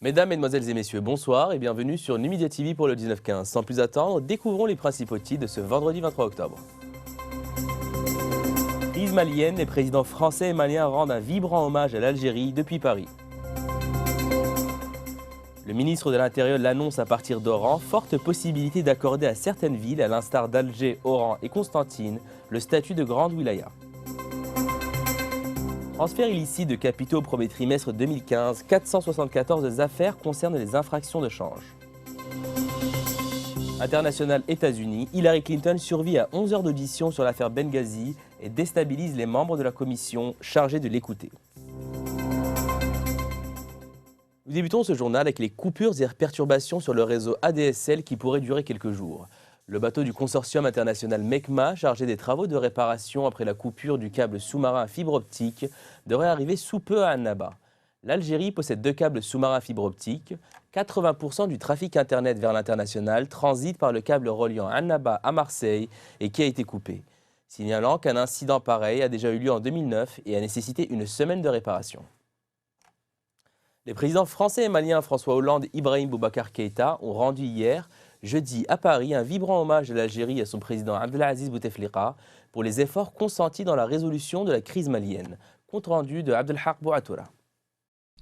Mesdames, Mesdemoiselles et Messieurs, bonsoir et bienvenue sur Numidia TV pour le 19-15. Sans plus attendre, découvrons les principaux titres de ce vendredi 23 octobre. Crise malienne, les présidents français et maliens rendent un vibrant hommage à l'Algérie depuis Paris. Le ministre de l'Intérieur l'annonce à partir d'Oran, forte possibilité d'accorder à certaines villes, à l'instar d'Alger, Oran et Constantine, le statut de grande wilaya. Transfert illicite de capitaux au premier trimestre 2015, 474 affaires concernent les infractions de change. International États-Unis, Hillary Clinton survit à 11 heures d'audition sur l'affaire Benghazi et déstabilise les membres de la commission chargée de l'écouter. Nous débutons ce journal avec les coupures et perturbations sur le réseau ADSL qui pourraient durer quelques jours. Le bateau du consortium international MECMA, chargé des travaux de réparation après la coupure du câble sous-marin à fibre optique, devrait arriver sous peu à Annaba. L'Algérie possède 2 câbles sous-marins à fibre optique. 80% du trafic Internet vers l'international transite par le câble reliant Annaba à Marseille et qui a été coupé, signalant qu'un incident pareil a déjà eu lieu en 2009 et a nécessité une semaine de réparation. Les présidents français et maliens François Hollande et Ibrahim Boubacar Keïta ont rendu hier, jeudi à Paris, un vibrant hommage à l'Algérie et à son président Abdelaziz Bouteflika pour les efforts consentis dans la résolution de la crise malienne. Compte rendu de Abdelhak Bouatoura.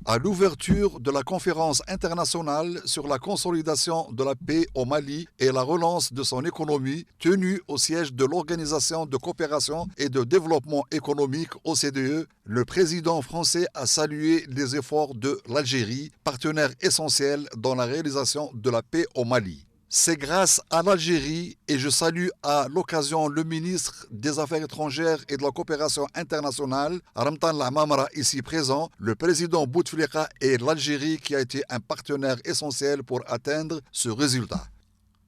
À l'ouverture de la conférence internationale sur la consolidation de la paix au Mali et la relance de son économie, tenue au siège de l'Organisation de coopération et de développement économique OCDE, le président français a salué les efforts de l'Algérie, partenaire essentiel dans la réalisation de la paix au Mali. C'est grâce à l'Algérie, et je salue à l'occasion le ministre des Affaires étrangères et de la coopération internationale, Ramtan Lamamra, ici présent, le président Bouteflika et l'Algérie qui a été un partenaire essentiel pour atteindre ce résultat.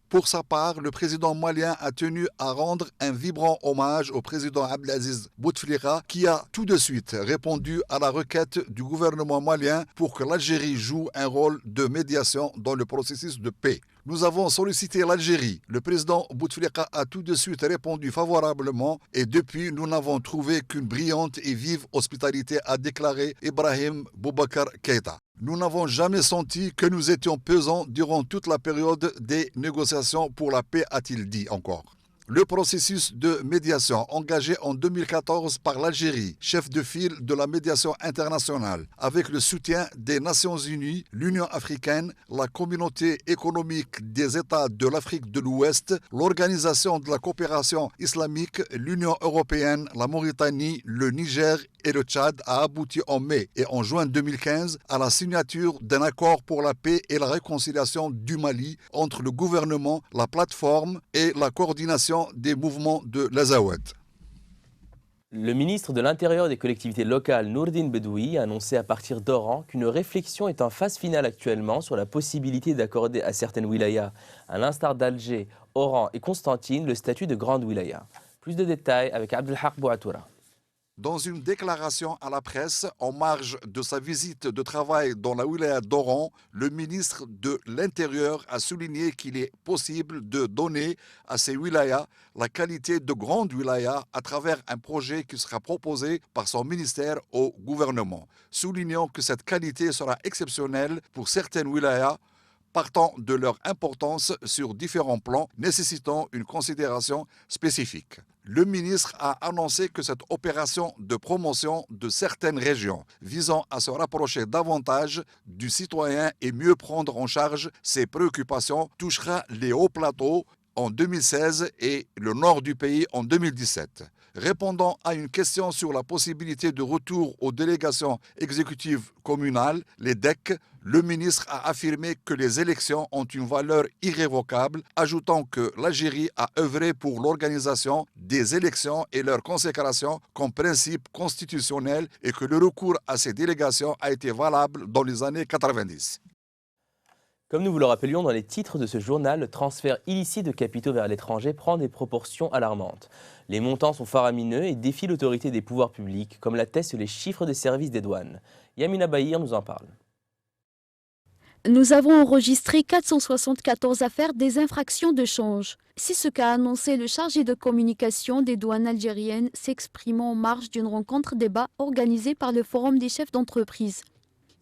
Pour sa part, le président malien a tenu à rendre un vibrant hommage au président Abdelaziz Bouteflika qui a tout de suite répondu à la requête du gouvernement malien pour que l'Algérie joue un rôle de médiation dans le processus de paix. Nous avons sollicité l'Algérie. Le président Bouteflika a tout de suite répondu favorablement et depuis, nous n'avons trouvé qu'une brillante et vive hospitalité, a déclaré Ibrahim Boubacar Keïta. Nous n'avons jamais senti que nous étions pesants durant toute la période des négociations pour la paix, a-t-il dit encore. Le processus de médiation engagé en 2014 par l'Algérie, chef de file de la médiation internationale, avec le soutien des Nations Unies, l'Union africaine, la Communauté économique des États de l'Afrique de l'Ouest, l'Organisation de la coopération islamique, l'Union européenne, la Mauritanie, le Niger et le Tchad, a abouti en mai et en juin 2015 à la signature d'un accord pour la paix et la réconciliation du Mali entre le gouvernement, la plateforme et la coordination des mouvements de l'Azawad. Le ministre de l'Intérieur et des collectivités locales, Nourdine Bedoui, a annoncé à partir d'Oran qu'une réflexion est en phase finale actuellement sur la possibilité d'accorder à certaines wilayas, à l'instar d'Alger, Oran et Constantine, le statut de grande wilaya. Plus de détails avec Abdelhak Bouatoura. Dans une déclaration à la presse, en marge de sa visite de travail dans la wilaya d'Oran, le ministre de l'Intérieur a souligné qu'il est possible de donner à ces wilayas la qualité de grande wilaya à travers un projet qui sera proposé par son ministère au gouvernement, soulignant que cette qualité sera exceptionnelle pour certaines wilayas partant de leur importance sur différents plans, nécessitant une considération spécifique. Le ministre a annoncé que cette opération de promotion de certaines régions visant à se rapprocher davantage du citoyen et mieux prendre en charge ses préoccupations touchera les hauts plateaux en 2016 et le nord du pays en 2017. Répondant à une question sur la possibilité de retour aux délégations exécutives communales, les DEC, le ministre a affirmé que les élections ont une valeur irrévocable, ajoutant que l'Algérie a œuvré pour l'organisation des élections et leur consécration comme principe constitutionnel et que le recours à ces délégations a été valable dans les années 90. Comme nous vous le rappelions dans les titres de ce journal, le transfert illicite de capitaux vers l'étranger prend des proportions alarmantes. Les montants sont faramineux et défient l'autorité des pouvoirs publics, comme l'attestent les chiffres des services des douanes. Yamina Bahir nous en parle. Nous avons enregistré 474 affaires des infractions de change. C'est ce qu'a annoncé le chargé de communication des douanes algériennes s'exprimant en marge d'une rencontre débat organisée par le Forum des chefs d'entreprise.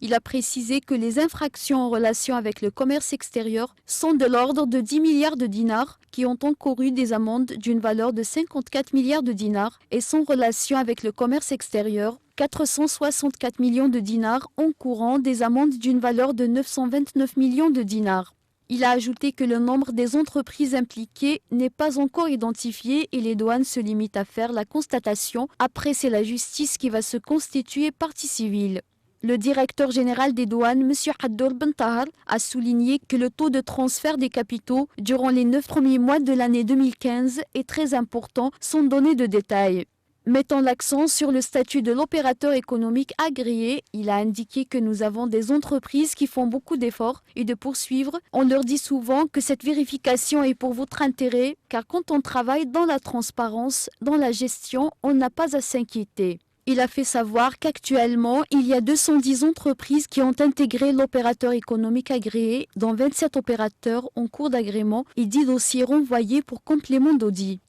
Il a précisé que les infractions en relation avec le commerce extérieur sont de l'ordre de 10 milliards de dinars qui ont encouru des amendes d'une valeur de 54 milliards de dinars et sans relation avec le commerce extérieur, 464 millions de dinars encourant des amendes d'une valeur de 929 millions de dinars. Il a ajouté que le nombre des entreprises impliquées n'est pas encore identifié et les douanes se limitent à faire la constatation. Après, c'est la justice qui va se constituer partie civile. Le directeur général des douanes, M. Haddour Ben Tahar, a souligné que le taux de transfert des capitaux durant les 9 premiers mois de l'année 2015 est très important, sans donner de détails. Mettant l'accent sur le statut de l'opérateur économique agréé, il a indiqué que nous avons des entreprises qui font beaucoup d'efforts et de poursuivre. On leur dit souvent que cette vérification est pour votre intérêt, car quand on travaille dans la transparence, dans la gestion, on n'a pas à s'inquiéter. Il a fait savoir qu'actuellement, il y a 210 entreprises qui ont intégré l'opérateur économique agréé, dont 27 opérateurs en cours d'agrément et 10 dossiers renvoyés pour complément d'audit.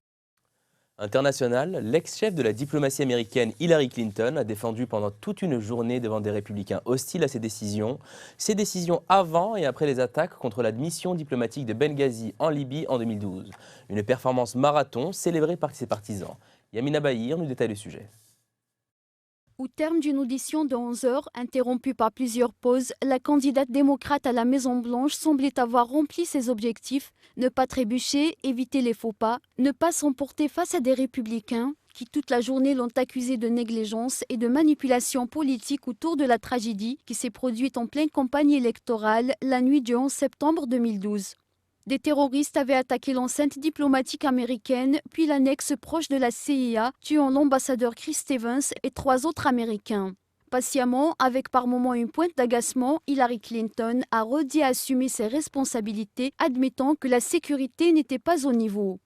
International, l'ex-chef de la diplomatie américaine Hillary Clinton a défendu pendant toute une journée devant des républicains hostiles à ses décisions avant et après les attaques contre la mission diplomatique de Benghazi en Libye en 2012. Une performance marathon célébrée par ses partisans. Yamina Bahir nous détaille le sujet. Au terme d'une audition de 11 heures, interrompue par plusieurs pauses, la candidate démocrate à la Maison-Blanche semblait avoir rempli ses objectifs, ne pas trébucher, éviter les faux pas, ne pas s'emporter face à des républicains qui toute la journée l'ont accusée de négligence et de manipulation politique autour de la tragédie qui s'est produite en pleine campagne électorale la nuit du 11 septembre 2012. Des terroristes avaient attaqué l'enceinte diplomatique américaine, puis l'annexe proche de la CIA, tuant l'ambassadeur Chris Stevens et 3 autres Américains. Patiemment, avec par moments une pointe d'agacement, Hillary Clinton a redit à assumer ses responsabilités, admettant que la sécurité n'était pas au niveau.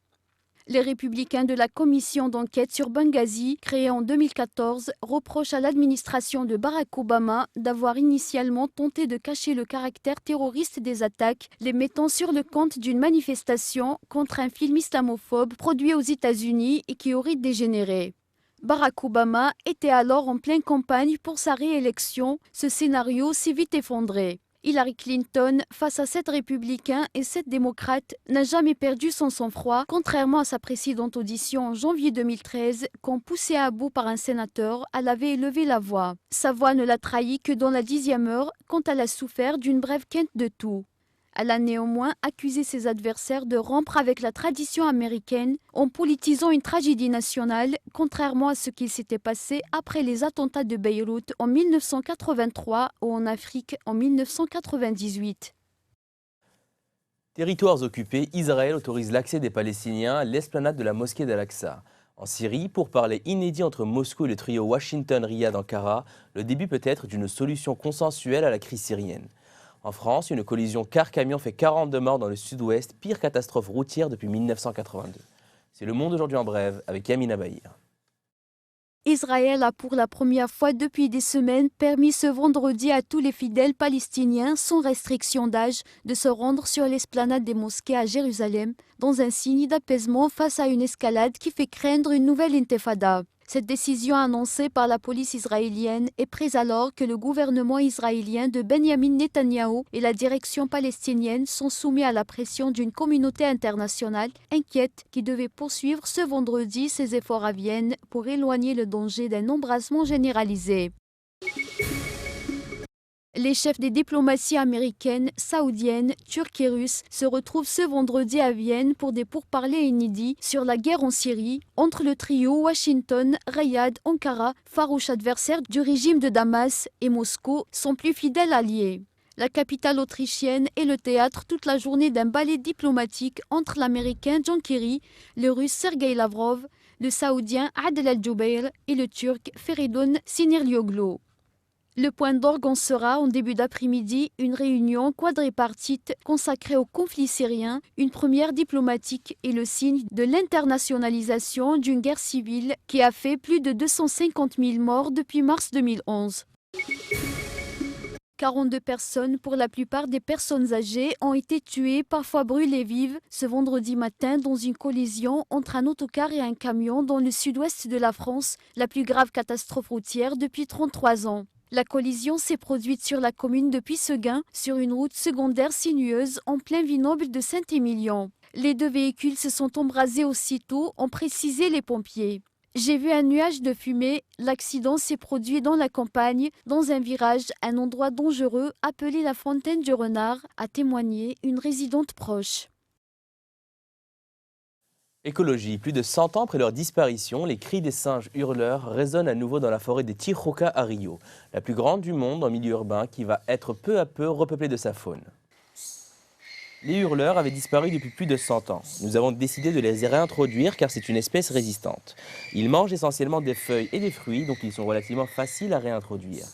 Les républicains de la commission d'enquête sur Benghazi, créée en 2014, reprochent à l'administration de Barack Obama d'avoir initialement tenté de cacher le caractère terroriste des attaques, les mettant sur le compte d'une manifestation contre un film islamophobe produit aux États-Unis et qui aurait dégénéré. Barack Obama était alors en pleine campagne pour sa réélection. Ce scénario s'est vite effondré. Hillary Clinton, face à 7 républicains et 7 démocrates, n'a jamais perdu son sang-froid, contrairement à sa précédente audition en janvier 2013, quand poussée à bout par un sénateur, elle avait élevé la voix. Sa voix ne l'a trahi que dans la 10e heure, quand elle a souffert d'une brève quinte de toux. Elle a néanmoins accusé ses adversaires de rompre avec la tradition américaine en politisant une tragédie nationale, contrairement à ce qu'il s'était passé après les attentats de Beyrouth en 1983 ou en Afrique en 1998. Territoires occupés, Israël autorise l'accès des Palestiniens à l'esplanade de la mosquée d'Al-Aqsa. En Syrie, pourparlers inédits entre Moscou et le trio Washington-Riyad-Ankara, le début peut-être d'une solution consensuelle à la crise syrienne. En France, une collision car-camion fait 42 morts dans le sud-ouest, pire catastrophe routière depuis 1982. C'est Le Monde aujourd'hui en brève avec Yamina Bahir. Israël a pour la première fois depuis des semaines permis ce vendredi à tous les fidèles palestiniens sans restriction d'âge de se rendre sur l'esplanade des mosquées à Jérusalem dans un signe d'apaisement face à une escalade qui fait craindre une nouvelle intifada. Cette décision annoncée par la police israélienne est prise alors que le gouvernement israélien de Benjamin Netanyahou et la direction palestinienne sont soumis à la pression d'une communauté internationale inquiète qui devait poursuivre ce vendredi ses efforts à Vienne pour éloigner le danger d'un embrasement généralisé. Les chefs des diplomaties américaines, saoudiennes, turques et russes se retrouvent ce vendredi à Vienne pour des pourparlers inédits sur la guerre en Syrie entre le trio Washington, Riyad, Ankara, farouche adversaire du régime de Damas, et Moscou, son plus fidèle allié. La capitale autrichienne est le théâtre toute la journée d'un ballet diplomatique entre l'américain John Kerry, le russe Sergei Lavrov, le saoudien Adel Al-Jubeir et le turc Feridun Sinirlioglu. Le point d'orgue en sera, en début d'après-midi, une réunion quadripartite consacrée au conflit syrien, une première diplomatique et le signe de l'internationalisation d'une guerre civile qui a fait plus de 250 000 morts depuis mars 2011. 42 personnes, pour la plupart des personnes âgées, ont été tuées, parfois brûlées vives, ce vendredi matin dans une collision entre un autocar et un camion dans le sud-ouest de la France, la plus grave catastrophe routière depuis 33 ans. La collision s'est produite sur la commune de Puisseguin, sur une route secondaire sinueuse en plein vignoble de Saint-Émilion. Les deux véhicules se sont embrasés aussitôt, ont précisé les pompiers. J'ai vu un nuage de fumée. L'accident s'est produit dans la campagne, dans un virage, un endroit dangereux appelé la Fontaine du Renard, a témoigné une résidente proche. Écologie. Plus de 100 ans après leur disparition, les cris des singes hurleurs résonnent à nouveau dans la forêt des Tijuca à Rio, la plus grande du monde en milieu urbain qui va être peu à peu repeuplée de sa faune. Les hurleurs avaient disparu depuis plus de 100 ans. Nous avons décidé de les réintroduire car c'est une espèce résistante. Ils mangent essentiellement des feuilles et des fruits, donc ils sont relativement faciles à réintroduire.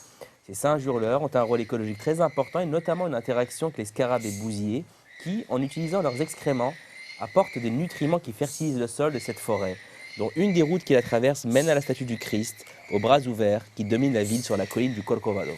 Ces singes hurleurs ont un rôle écologique très important et notamment une interaction avec les scarabées bousiers qui, en utilisant leurs excréments, apportent des nutriments qui fertilisent le sol de cette forêt, dont une des routes qui la traverse mène à la statue du Christ, aux bras ouverts, qui domine la ville sur la colline du Corcovado.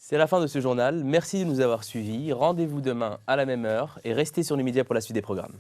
C'est la fin de ce journal. Merci de nous avoir suivis. Rendez-vous demain à la même heure et restez sur les médias pour la suite des programmes.